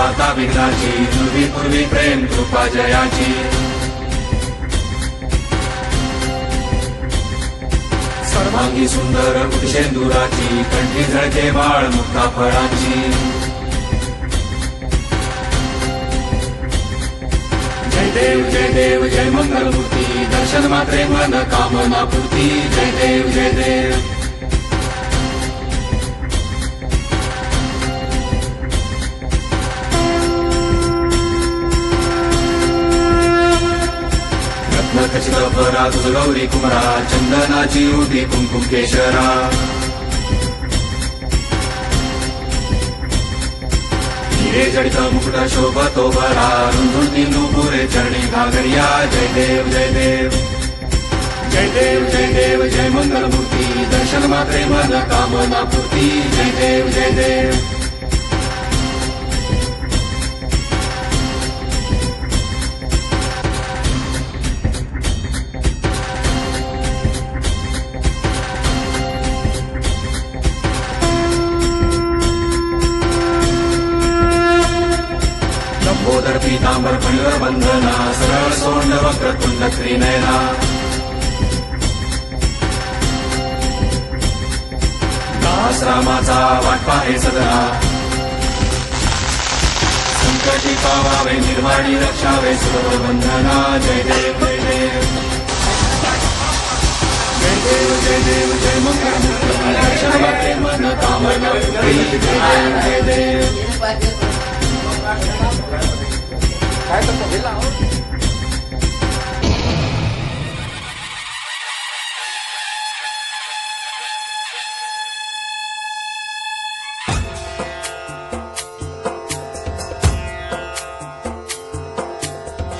वार्ता विघ्नाची, पूर्वी पूर्वी प्रेम कृपा जयाची. सर्वांगी सुंदर कुटशेंदुराची, कंठी झळके बाळ मुक्ता फळाची. जय देव जय मंगलमूर्ती, दर्शन मात्रे मन कामना पूर्ती. जय देव जय देव. रत्नखचित परा तुझ गौरी कुमरा, चंदनाची उटी कुंकुम केशरा. हिरे जडित मुकुट शोभतो बरा, रुंधुनी नुपुरे चरणी घागरिया. जय देव जय देव. जय देव जय देव जय मंगलमूर्ती, दर्शन मात्रे मन कामना पूर्ती. जय देव जय देव. लंबोदर पीतांबर फणीवर बंधना, सरळ सोंड वक्रतुंड त्रिनयना. दास रामाचा वाटपा हे सदना, संकटी पावावे निर्वाणी रक्षावे सुरव बंधना. जय देव जय देव. जय देव जय देव जय मंगलमूर्ती, दर्शन मात्रे मन कामना पूर्ती. जय देव जय देव. काय तर गेला हो.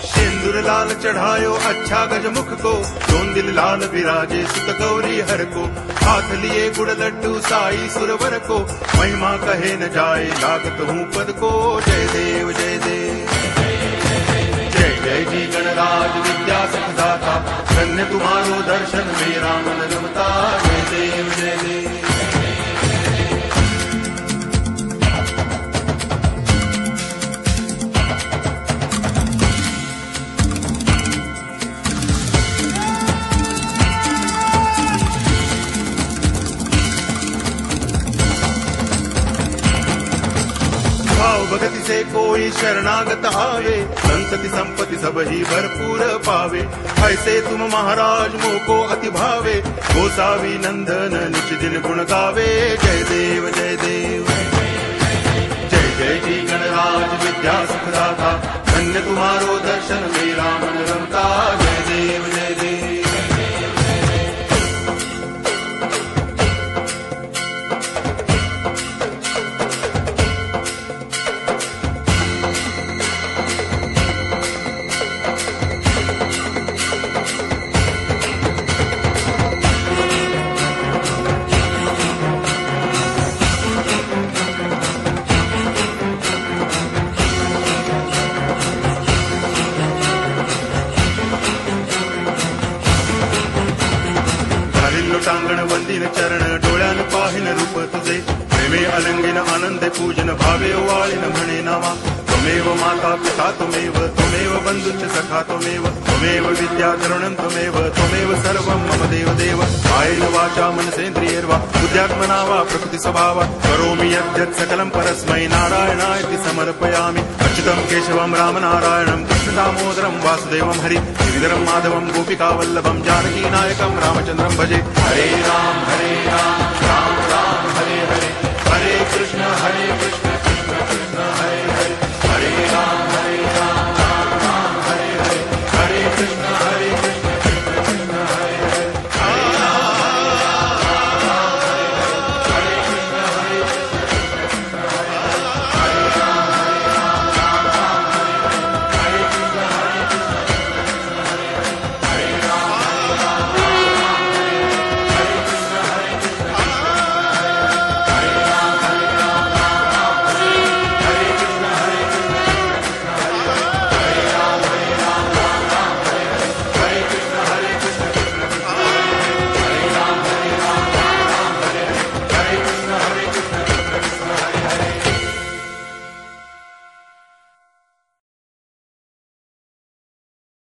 सिंदूर लाल चढ़ायो अच्छा गजमुख को, दोन दिल लाल विराजे सुत गौरी हर को. हाथ लिए गुड़ लड्डू साई सुरवर को, महिमा कहे न जाए लागत हूँ पद को. जय देव जय देव. जय जय जी गणराज विद्या सुखदाता, धन्य तुम्हारो दर्शन मेरा मन रमता. जय देव जय देव. भगति से कोई शरणागत आवे, संतति संपत्ति सब ही भरपूर पावे. ऐसे तुम महाराज मोको अति भावे, गोसावी नंदन निच दिन गुण गावे. जय देव जय देव. जय जय जी गणराज विद्या सुखदाता, धन्य तुम्हारो दर्शन मेरा मन रमता. जय देव जय देव. टांगण वंदिन चरण, डोळ्यान पाहिन रूप तुझे. प्रेमे अलंगिन आनंद पूजन, भावे ओवाळिन म्हणे नामा. त्वमेव माता पिता त्वमेव, त्वमेव बंधुश्च सखा त्वमेव. त्वमेव विद्या तरुणं त्वमेव, त्वमेव सर्वं मम देव देव. कायेन वाचा मनसेन्द्रियैर्वा बुद्ध्यात्मना वा प्रकृति स्वभावा, करोमि यद्यत् सकलं परस्मै नारायणायति समर्पयामि. अच्युतं केशवं रामनारायणं, कृष्ण दामोदरं वासुदेवं हरि. गिरिधरं माधवं गोपिकावल्लभं, जानकी नायकं रामचन्द्रं भजे. हरे राम राम राम हरे हरे, हरे कृष्ण